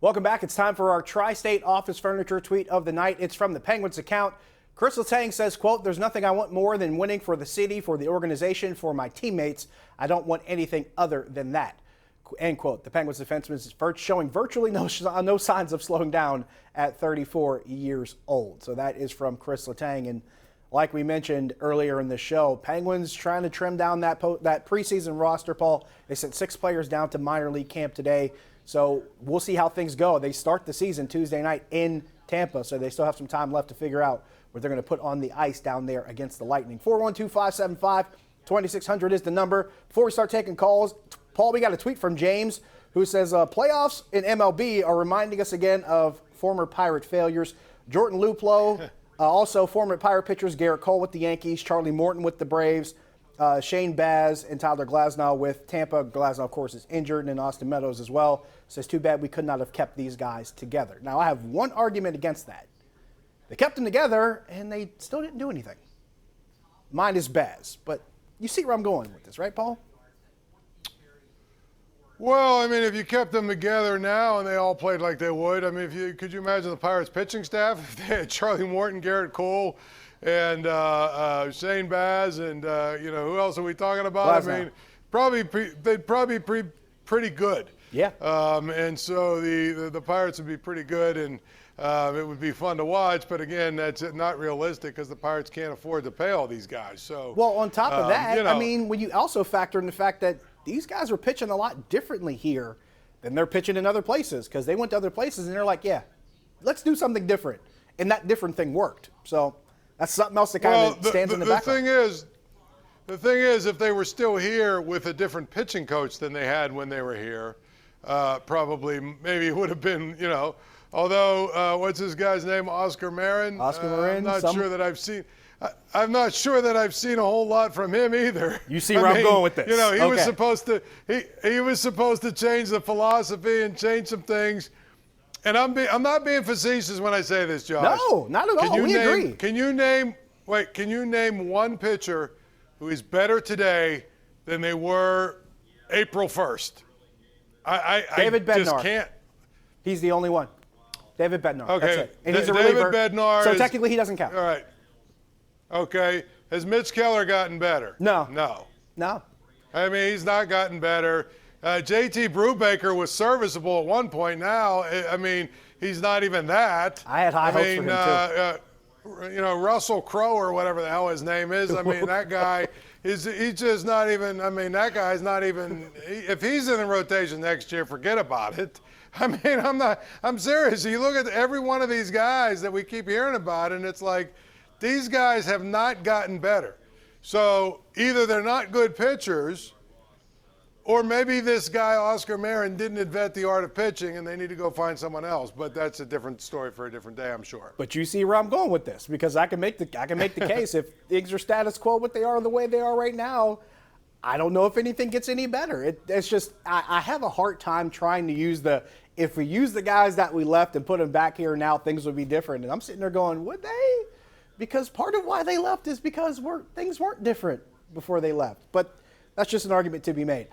Welcome back. It's time for our Tri-State Office Furniture tweet of the night. It's from the Penguins account. Chris Letang says, quote, "There's nothing I want more than winning for the city, for the organization, for my teammates. I don't want anything other than that." End quote. The Penguins defenseman is showing virtually no signs of slowing down at 34 years old. So that is from Chris Letang. And like we mentioned earlier in the show, Penguins trying to trim down that preseason roster, Paul. They sent 6 players down to minor league camp today. So we'll see how things go. They start the season Tuesday night in Tampa, so they still have some time left to figure out what they're going to put on the ice down there against the Lightning. 412-575-2600 is the number. Before we start taking calls, Paul, we got a tweet from James who says, playoffs in MLB are reminding us again of former Pirate failures. Jordan Luplow, also former Pirate pitchers Garrett Cole with the Yankees, Charlie Morton with the Braves, Shane Baz and Tyler Glasnow with Tampa. Glasnow, of course, is injured, and Austin Meadows as well. Says, too bad we could not have kept these guys together. Now, I have one argument against that. They kept them together, and they still didn't do anything. Mine is Baz, but you see where I'm going with this, right, Paul? Well, I mean, if you kept them together now and they all played like they would, I mean, could you imagine the Pirates pitching staff if they had Charlie Morton, Garrett Cole, and Shane Baz, and who else are we talking about? Glasnow. I mean, they'd probably be pretty good. Yeah. And so the Pirates would be pretty good, and it would be fun to watch. But again, that's not realistic because the Pirates can't afford to pay all these guys. So well, on top of that, I mean, when you also factor in the fact that these guys are pitching a lot differently here than they're pitching in other places, because they went to other places and they're like, yeah, let's do something different, and that different thing worked. So that's something else that kind of stands in the background. The thing is, if they were still here with a different pitching coach than they had when they were here, probably maybe it would have been, although what's this guy's name, Oscar Marin? I'm not sure that I've seen. I'm not sure that I've seen a whole lot from him either. You see where I'm going with this. He was supposed to he was supposed to change the philosophy and change some things. And I'm not being facetious when I say this, Josh. No, not at all. We agree. Can you name one pitcher who is better today than they were April 1st? David Bednar. I just can't. He's the only one. David Bednar. Okay. That's it. And he's a reliever. David Bednar. So technically he doesn't count. All right. Okay. Has Mitch Keller gotten better? No. I mean, he's not gotten better. JT Brubaker was serviceable at one point. Now, I mean, he's not even that. I had high hopes for him, too. Russell Crowe or whatever the hell his name is. I mean, that guy he's just not even. I mean, that guy's not even. If he's in the rotation next year, forget about it. I mean, I'm serious. You look at every one of these guys that we keep hearing about, and it's like these guys have not gotten better. So either they're not good pitchers, or maybe this guy, Oscar Marin, didn't invent the art of pitching and they need to go find someone else. But that's a different story for a different day, I'm sure. But you see where I'm going with this, because I can make the case if things are status quo, what they are the way they are right now, I don't know if anything gets any better. It's just I have a hard time trying to use if we use the guys that we left and put them back here now, things would be different. And I'm sitting there going, would they? Because part of why they left is because things weren't different before they left. But that's just an argument to be made.